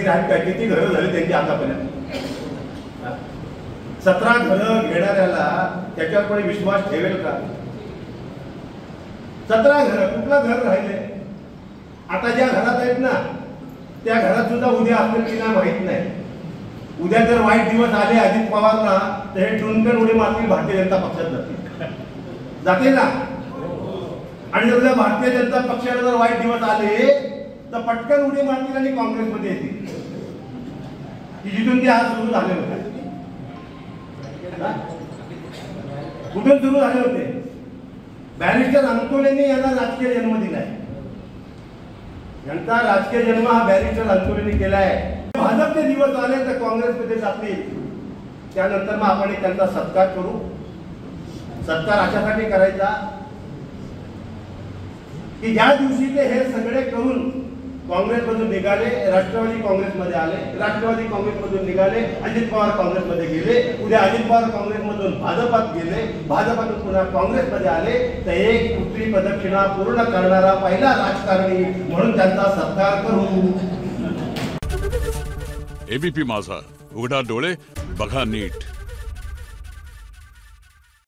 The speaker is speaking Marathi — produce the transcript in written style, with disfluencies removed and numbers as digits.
किती घरं झाली त्यांची आतापर्यंत? 17 घरं घेणाऱ्याला त्याच्यावर कोणी विश्वास ठेवेल का? 17 घरं, कुठलं घर राहिले? आता ज्या घरात आहेत ना त्या घरात सुद्धा उद्या असेल की नाही माहित नाही. उद्या जर वाईट दिवस आले अजित पवारला तर हे टुनकन उडी मारतील, भारतीय जनता पक्षात जाते ना. आणि जर भारतीय जनता पक्षाला जर वाईट दिवस आले तर पटकन उडी मारतील आणि काँग्रेसमध्ये येतील, की जिथून ते आज सुरू झाले होते. कुठून सुरू झाले होते? बॅरिस्टर अंतोलेने यांना राजकीय जन्म दिलाय. यांचा राजकीय जन्म हा बॅरिस्टर अंतोलेने केलाय. भाजपचे दिवस आले तर काँग्रेसमध्ये जातील. त्यानंतर मग आपण त्यांचा सत्कार करू. सत्कार अशासाठी करायचा की ज्या दिवशी ते हे सगळे करून काँग्रेसमधून निघाले, राष्ट्रवादी काँग्रेसमध्ये आले, राष्ट्रवादी काँग्रेसमधून निघाले, अजित पवार काँग्रेसमध्ये गेले, उद्या अजित पवार काँग्रेसमधून भाजपात गेले, भाजपातून पुन्हा काँग्रेसमध्ये आले, तर एक उत्तरी प्रदक्षिणा पूर्ण करणारा पहिला राजकारणी म्हणून त्यांचा सत्कार करू. एबीपी माझा, उघडा डोळे बघा नीट.